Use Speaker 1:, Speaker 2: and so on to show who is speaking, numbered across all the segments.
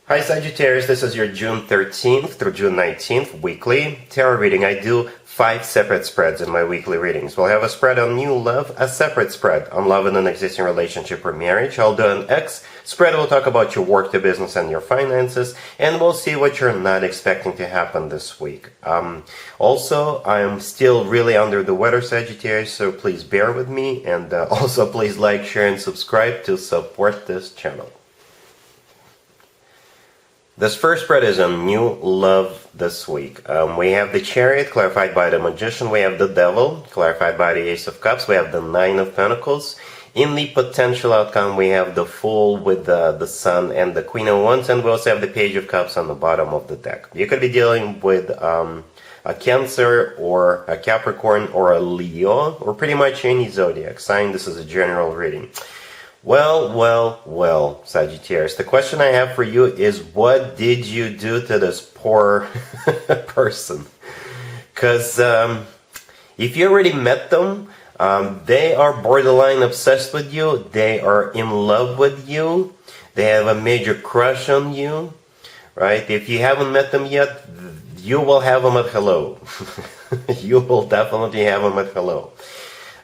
Speaker 1: Hi Sagittarius, this is your June 13th through June 19th weekly tarot reading. I do 5 separate spreads in my weekly readings. We'll have a spread on new love, a separate spread on love in an existing relationship or marriage. I'll do an X spread. We'll talk about your work, the business, and your finances, and we'll see what you're not expecting to happen this week. Also, I'm still really under the weather, Sagittarius, so please bear with me, and also please like, share, and subscribe to support this channel. This first spread is on new love this week. We have the Chariot, clarified by the Magician. We have the Devil, clarified by the Ace of Cups. We have the Nine of Pentacles. In the potential outcome, we have the Fool with the Sun and the Queen of Wands. And we also have the Page of Cups on the bottom of the deck. You could be dealing with a Cancer or a Capricorn or a Leo, or pretty much any zodiac sign. This is a general reading. Well, Sagittarius, the question I have for you is, what did you do to this poor person? Because if you already met them, they are borderline obsessed with you, they are in love with you, they have a major crush on you, right? If you haven't met them yet, you will have them at hello. You will definitely have them at hello.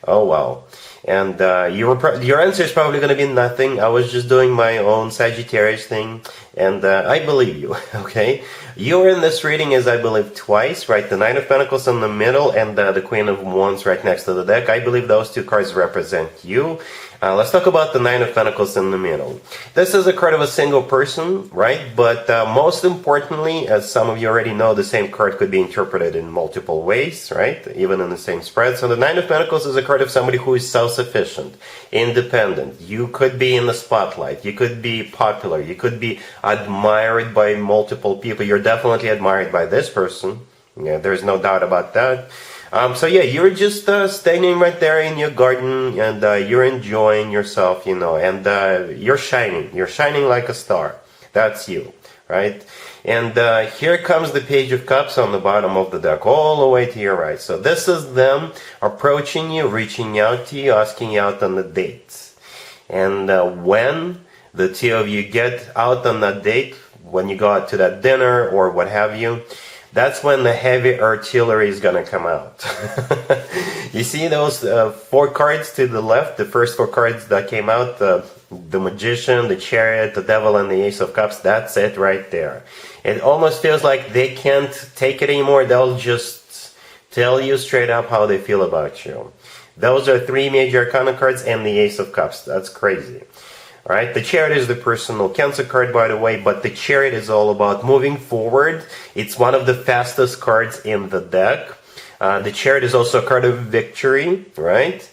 Speaker 1: Oh, wow. And your answer is probably going to be nothing. I was just doing my own Sagittarius thing, and I believe you, okay? You are in this reading, as I believe, twice, right? The Nine of Pentacles in the middle and the Queen of Wands right next to the deck. I believe those two cards represent you. Let's talk about the Nine of Pentacles in the middle. This is a card of a single person, right? But most importantly, as some of you already know, the same card could be interpreted in multiple ways, right? Even in the same spread. So the Nine of Pentacles is a card of somebody who is self-sufficient, independent. You could be in the spotlight. You could be popular. You could be admired by multiple people. You're definitely admired by this person. Yeah, there's no doubt about that. So yeah, you're just standing right there in your garden, and you're enjoying yourself, you know, and you're shining. You're shining like a star. That's you, right? And here comes the Page of Cups on the bottom of the deck, all the way to your right. So this is them approaching you, reaching out to you, asking you out on the dates. And when the two of you get out on that date, when you go out to that dinner or what have you, that's when the heavy artillery is going to come out. You see those 4 cards to the left, the first 4 cards that came out, the Magician, the Chariot, the Devil, and the Ace of Cups. That's it right there. It almost feels like they can't take it anymore. They'll just tell you straight up how they feel about you. Those are 3 major arcana cards and the Ace of Cups. That's crazy. Right? The Chariot is the personal Cancer card, by the way, but the Chariot is all about moving forward. It's one of the fastest cards in the deck. The Chariot is also a card of victory, right?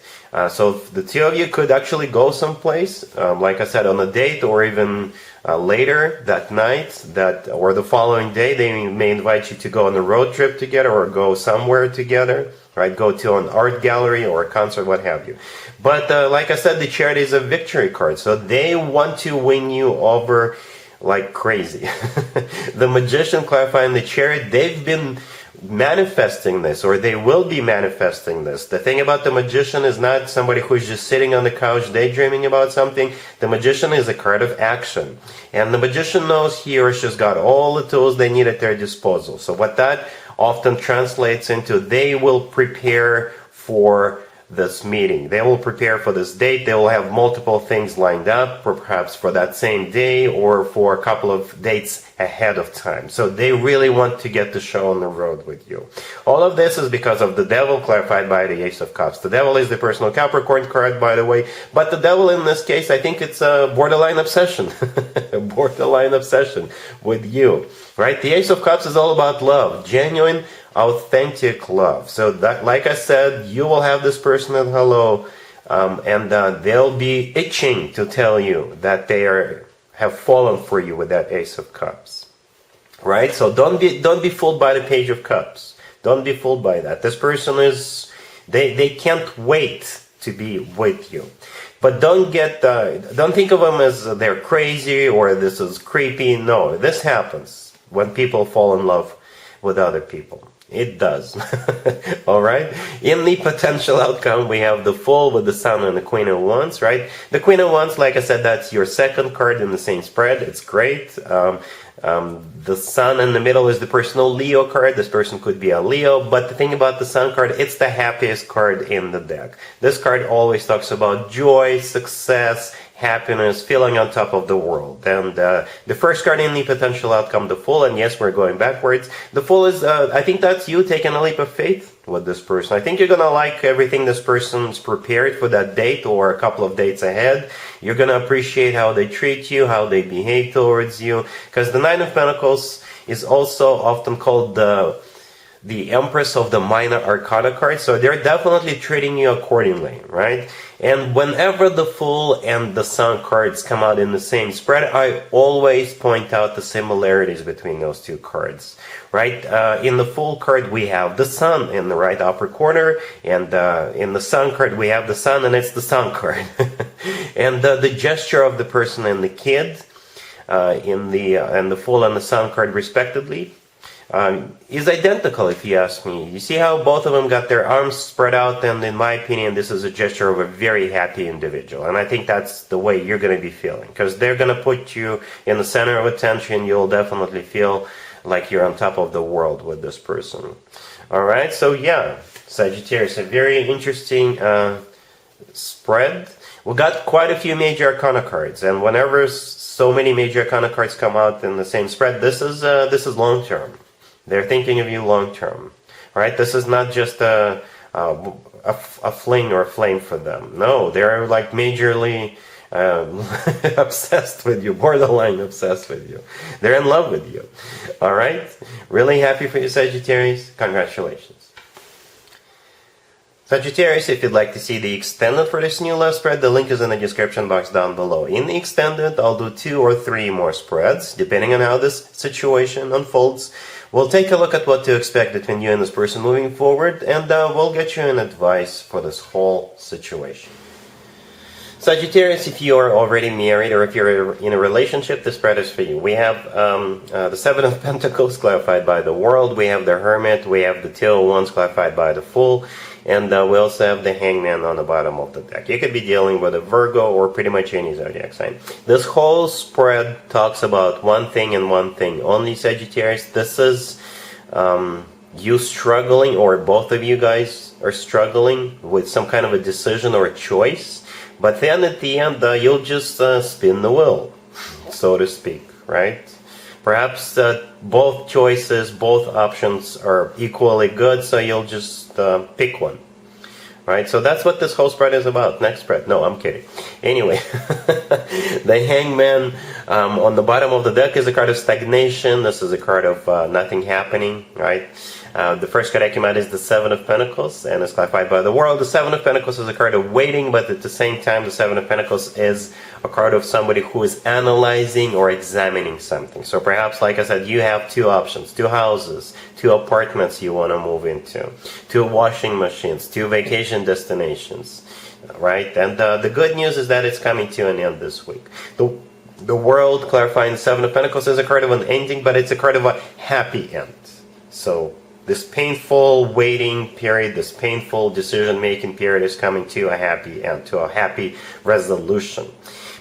Speaker 1: So the two of you could actually go someplace, like I said, on a date, or even later that night, or the following day. They may invite you to go on a road trip together or go somewhere together, right? Go to an art gallery or a concert, what have you. But like I said, the Chariot is a victory card, so they want to win you over like crazy. The Magician, clarifying the Chariot, they've been manifesting this, or they will be manifesting this. The thing about the Magician is not somebody who's just sitting on the couch daydreaming about something. The Magician is a card of action, and the Magician knows he or she's got all the tools they need at their disposal. So what that often translates into, they will prepare for this meeting. They will prepare for this date. They will have multiple things lined up, or perhaps for that same day or for a couple of dates ahead of time. So they really want to get the show on the road with you. All of this is because of the Devil, clarified by the Ace of Cups. The Devil is the personal Capricorn card, by the way, but the Devil in this case, I think it's a borderline obsession. Borderline obsession with you, right? The Ace of Cups is all about love, genuine, authentic love. So that, like I said, you will have this person at hello, and they'll be itching to tell you that they have fallen for you with that Ace of Cups, right? So don't be fooled by the Page of Cups. Don't be fooled by that. This person is, they can't wait to be with you. But don't think of them as they're crazy or this is creepy. No, this happens when people fall in love with other people. It does. All right. In the potential outcome, we have the Fool with the Sun and the Queen of Wands, right? The Queen of Wands, like I said, that's your second card in the same spread. It's great. The Sun in the middle is the personal Leo card. This person could be a Leo, but the thing about the Sun card, it's the happiest card in the deck. This card always talks about joy, success, happiness, feeling on top of the world. And the first card in the potential outcome, the Fool, and yes, we're going backwards. The Fool is, I think that's you taking a leap of faith with this person. I think you're going to like everything this person's prepared for that date or a couple of dates ahead. You're going to appreciate how they treat you, how they behave towards you. Because the Nine of Pentacles is also often called the Empress of the Minor Arcana card, so they're definitely treating you accordingly, right? And whenever the Fool and the Sun cards come out in the same spread, I always point out the similarities between those two cards, right? In the Fool card, we have the Sun in the right upper corner, and in the Sun card, we have the Sun, and it's the Sun card. And the gesture of the person and the kid in the Fool and the Sun card, respectively, is identical, if you ask me. You see how both of them got their arms spread out, and in my opinion, this is a gesture of a very happy individual. And I think that's the way you're going to be feeling, because they're going to put you in the center of attention. You'll definitely feel like you're on top of the world with this person. All right, so yeah, Sagittarius, a very interesting spread. We got quite a few major arcana cards, and whenever so many major arcana cards come out in the same spread, this is long term. They're thinking of you long term, right? This is not just a fling or a flame for them. No, they're like majorly obsessed with you, borderline obsessed with you. They're in love with you. All right? Really happy for you, Sagittarius. Congratulations. Sagittarius, if you'd like to see the extended for this new love spread, the link is in the description box down below. In the extended, I'll do 2 or 3 more spreads, depending on how this situation unfolds. We'll take a look at what to expect between you and this person moving forward, and we'll get you an advice for this whole situation. Sagittarius, if you are already married or if you're in a relationship, this spread is for you. We have the Seven of Pentacles clarified by the World. We have the Hermit. We have the Two of Wands clarified by the Fool. And we also have the Hangman on the bottom of the deck. You could be dealing with a Virgo or pretty much any zodiac sign. This whole spread talks about one thing and one thing only, Sagittarius. This is you struggling, or both of you guys are struggling with some kind of a decision or a choice. But then at the end, you'll just spin the wheel, so to speak, right? Perhaps both choices, both options are equally good, so you'll just pick one, right? So that's what this whole spread is about. Next spread. No, I'm kidding. Anyway, the Hangman on the bottom of the deck is a card of stagnation. This is a card of nothing happening, right? The first card that came out is the Seven of Pentacles, and it's clarified by the World. The Seven of Pentacles is a card of waiting, but at the same time, the Seven of Pentacles is a card of somebody who is analyzing or examining something. So perhaps, like I said, you have 2 options, 2 houses, 2 apartments you want to move into, 2 washing machines, 2 vacation destinations, right? And the good news is that it's coming to an end this week. The World, clarifying the Seven of Pentacles, is a card of an ending, but it's a card of a happy end. So this painful waiting period, this painful decision-making period is coming to a happy end, to a happy resolution.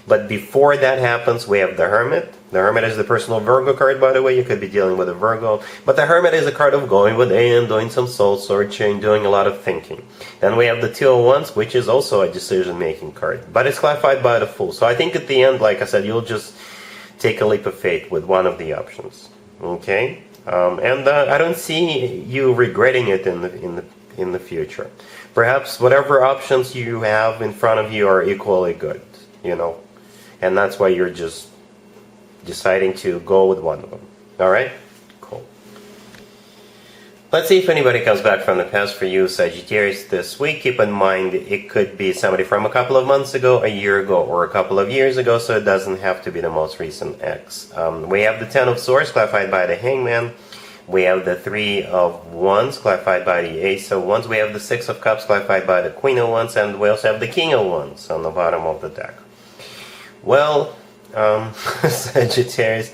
Speaker 1: But before that happens, we have the Hermit. The Hermit is the personal Virgo card, by the way. You could be dealing with a Virgo. But the Hermit is a card of going within, doing some soul searching, doing a lot of thinking. Then we have the Two of Wands, which is also a decision-making card. But it's clarified by the Fool. So I think at the end, like I said, you'll just take a leap of faith with one of the options. Okay? And I don't see you regretting it in the future. Perhaps whatever options you have in front of you are equally good, you know, and that's why you're just deciding to go with one of them. All right, cool. Let's see if anybody comes back from the past for you, Sagittarius, this week. Keep in mind, it could be somebody from a couple of months ago, a year ago, or a couple of years ago, so it doesn't have to be the most recent ex. We have the Ten of Swords, clarified by the Hangman. We have the Three of Wands, clarified by the Ace of Wands. We have the Six of Cups, clarified by the Queen of Wands. And we also have the King of Wands on the bottom of the deck. Well, Sagittarius,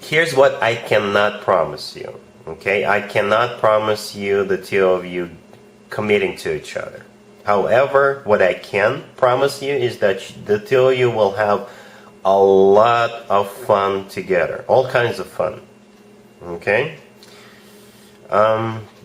Speaker 1: Here's what I cannot promise you. Okay, I cannot promise you the two of you committing to each other. However, what I can promise you is that the two of you will have a lot of fun together. All kinds of fun. Okay?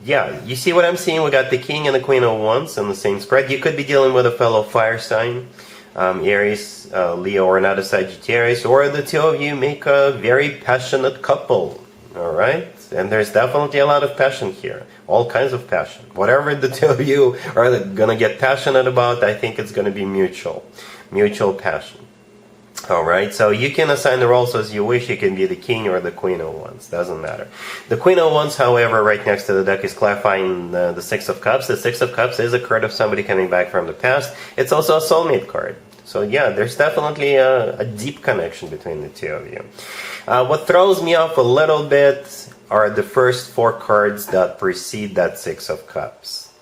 Speaker 1: Yeah, you see what I'm seeing? We got the King and the Queen of Wands in the same spread. You could be dealing with a fellow fire sign, Aries, Leo, or another Sagittarius, or the two of you make a very passionate couple. Alright? And there's definitely a lot of passion here. All kinds of passion. Whatever the two of you are gonna get passionate about, I think it's gonna be mutual. Mutual passion. Alright, so you can assign the roles as you wish. You can be the King or the Queen of Wands. Doesn't matter. The Queen of Wands, however, right next to the deck is clarifying the Six of Cups. The Six of Cups is a card of somebody coming back from the past. It's also a soulmate card. So yeah, there's definitely a deep connection between the two of you. What throws me off a little bit are the first four cards that precede that Six of Cups.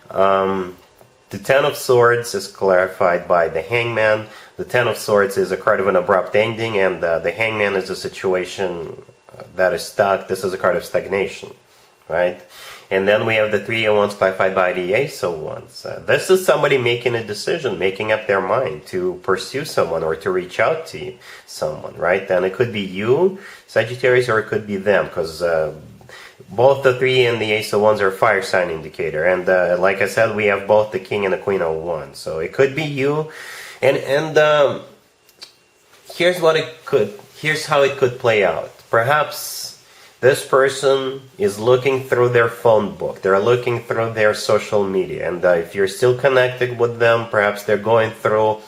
Speaker 1: The Ten of Swords is clarified by the Hangman. The Ten of Swords is a card of an abrupt ending, and the Hangman is a situation that is stuck. This is a card of stagnation, right? And then we have the Three of Wands clarified by the Ace of Wands. This is somebody making a decision, making up their mind to pursue someone or to reach out to someone, right? And it could be you, Sagittarius, or it could be them, because both the Three and the Ace of Wands are fire sign indicator. And like I said, we have both the King and the Queen of Wands. So it could be you. And here's how it could play out. Perhaps this person is looking through their phone book. They're looking through their social media. And if you're still connected with them, perhaps they're going through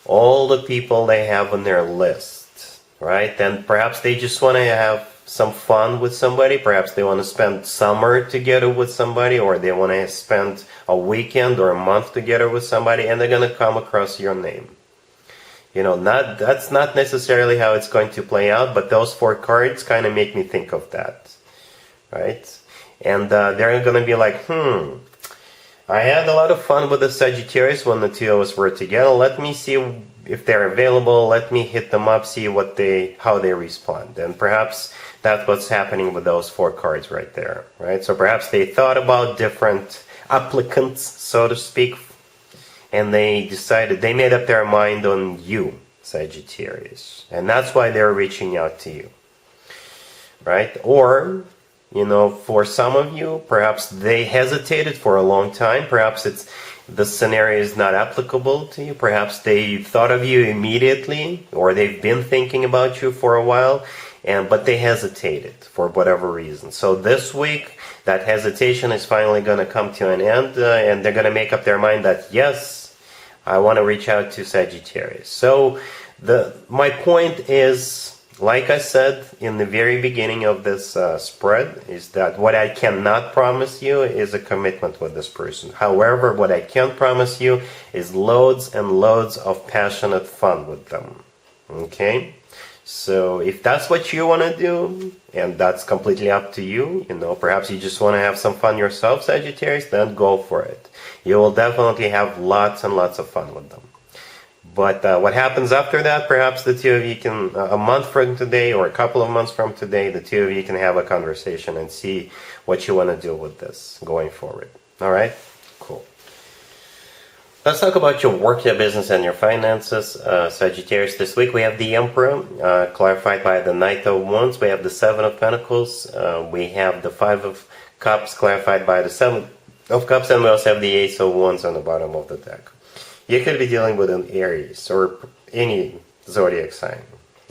Speaker 1: all the people they have on their list, right? And perhaps they just want to have some fun with somebody. Perhaps they want to spend summer together with somebody, or they want to spend a weekend or a month together with somebody, and they're going to come across your name. You know, that's not necessarily how it's going to play out, but those four cards kind of make me think of that, right? And they're going to be like, I had a lot of fun with the Sagittarius when the two of us were together. Let me see if they're available. Let me hit them up, see how they respond. And perhaps that's what's happening with those four cards right there, right? So perhaps they thought about different applicants, so to speak, and they made up their mind on you, Sagittarius. And that's why they're reaching out to you, right? Or, you know, for some of you, perhaps they hesitated for a long time. Perhaps the scenario is not applicable to you. Perhaps they thought of you immediately, or they've been thinking about you for a while, but they hesitated for whatever reason. So this week, that hesitation is finally going to come to an end, and they're going to make up their mind that, yes, I want to reach out to Sagittarius. So my point is, like I said in the very beginning of this spread, is that what I cannot promise you is a commitment with this person. However, what I can promise you is loads and loads of passionate fun with them. Okay? So if that's what you want to do, and that's completely up to you, you know, perhaps you just want to have some fun yourself, Sagittarius, then go for it. You will definitely have lots and lots of fun with them. But what happens after that, perhaps the two of you can, a month from today or a couple of months from today, the two of you can have a conversation and see what you want to do with this going forward. All right? Cool. Let's talk about your work, your business, and your finances, Sagittarius. This week we have the Emperor, clarified by the Knight of Wands. We have the Seven of Pentacles. We have the Five of Cups, clarified by the Seven of Cups. And we also have the Ace of Wands on the bottom of the deck. You could be dealing with an Aries or any zodiac sign.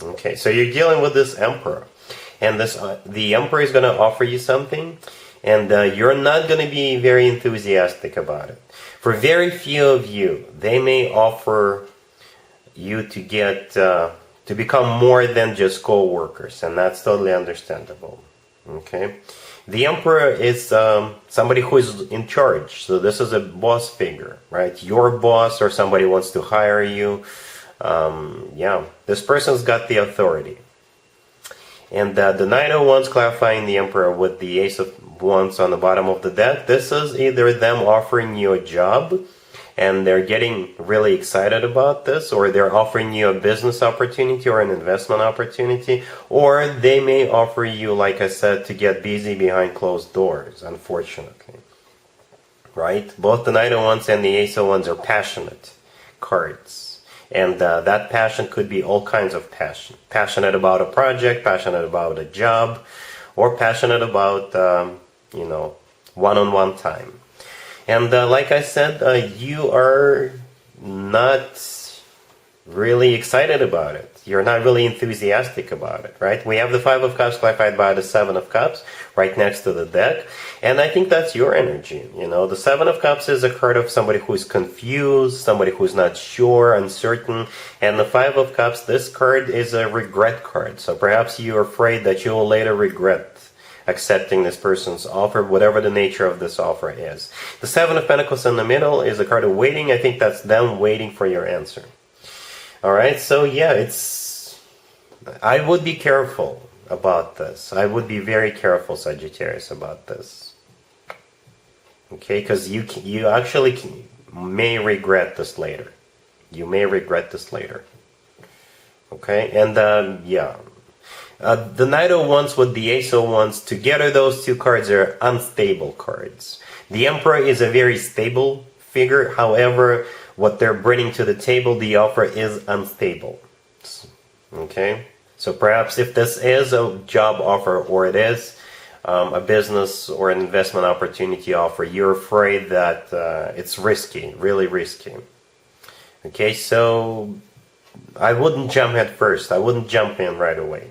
Speaker 1: Okay, so you're dealing with this Emperor. And the Emperor is going to offer you something, and you're not going to be very enthusiastic about it. For very few of you, they may offer you to become more than just co-workers, and that's totally understandable. Okay, the Emperor is somebody who is in charge. So this is a boss figure, right? Your boss, or somebody wants to hire you. Yeah, this person's got the authority. And the Knight of Wands clarifying the Emperor with the Ace of Wands on the bottom of the deck. This is either them offering you a job, and they're getting really excited about this, or they're offering you a business opportunity or an investment opportunity, or they may offer you, like I said, to get busy behind closed doors, unfortunately. Right? Both the Knight of Wands and the Ace of Wands are passionate cards. And that passion could be all kinds of passion. Passionate about a project, passionate about a job, or passionate about, one-on-one time. And like I said, you are not really excited about it. You're not really enthusiastic about it, right? We have the Five of Cups clarified by the Seven of Cups right next to the deck. And I think that's your energy. The Seven of Cups is a card of somebody who's confused, somebody who's not sure, uncertain. And the Five of Cups, this card is a regret card. So perhaps you're afraid that you will later regret accepting this person's offer, whatever the nature of this offer is. The Seven of Pentacles in the middle is a card of waiting. I think that's them waiting for your answer. Alright, so yeah, I would be careful about this. I would be very careful, Sagittarius, about this. Okay, because you actually may regret this later. You may regret this later. Okay, and yeah. The Knight of Wands with the Ace of Wands, together those two cards are unstable cards. The Emperor is a very stable figure, however, what they're bringing to the table, the offer is unstable. Okay? So perhaps if this is a job offer, or it is a business or an investment opportunity offer, you're afraid that it's risky, really risky. Okay, so I wouldn't jump head first. I wouldn't jump in right away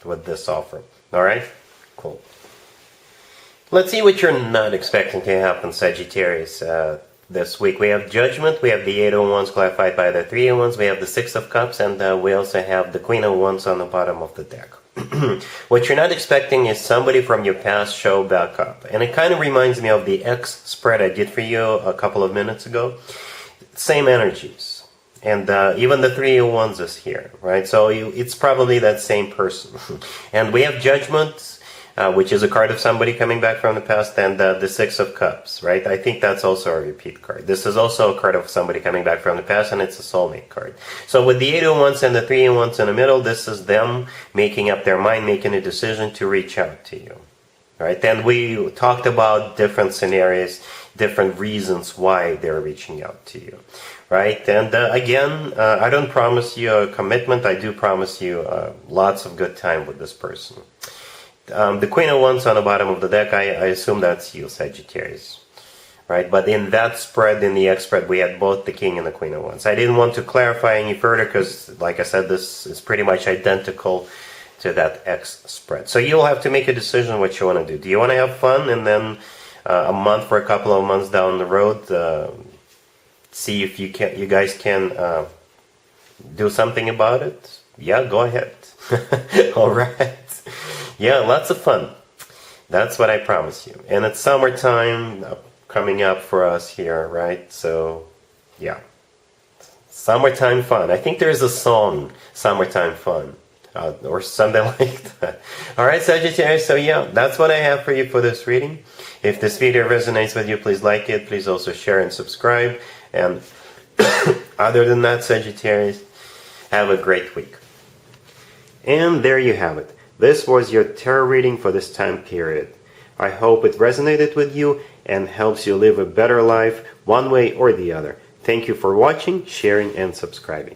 Speaker 1: with this offer. Alright? Cool. Let's see what you're not expecting to happen, Sagittarius, this week. We have Judgment, we have the Eight of Wands clarified by the Three of Wands, we have the Six of Cups, and we also have the Queen of Wands on the bottom of the deck. What you're not expecting is somebody from your past show back up. And it kind of reminds me of the X spread I did for you a couple of minutes ago. Same energies. And even the Three of Wands is here, right? So it's probably that same person. And we have Judgment, which is a card of somebody coming back from the past, and the Six of Cups, right? I think that's also a repeat card. This is also a card of somebody coming back from the past, and it's a soulmate card. So with the Eight of Wands and the Three of Wands in the middle, this is them making up their mind, making a decision to reach out to you, right? And we talked about different scenarios, different reasons why they're reaching out to you. Right, and again, I don't promise you a commitment. I do promise you lots of good time with this person. The Queen of Wands on the bottom of the deck, I assume that's you, Sagittarius. Right, but in that spread, in the X spread, we had both the King and the Queen of Wands. I didn't want to clarify any further because, like I said, this is pretty much identical to that X spread. So you'll have to make a decision what you want to do. Do you want to have fun and then a month or a couple of months down the road, see if you guys can do something about it? Yeah, go ahead. All right. Yeah, lots of fun. That's what I promise you. And it's summertime coming up for us here, right? So, yeah. Summertime fun. I think there's a song, Summertime Fun, or something like that. All right, Sagittarius. So, yeah, that's what I have for you for this reading. If this video resonates with you, please like it. Please also share and subscribe. And other than that, Sagittarius, have a great week. And there you have it. This was your tarot reading for this time period. I hope it resonated with you and helps you live a better life one way or the other. Thank you for watching, sharing, and subscribing.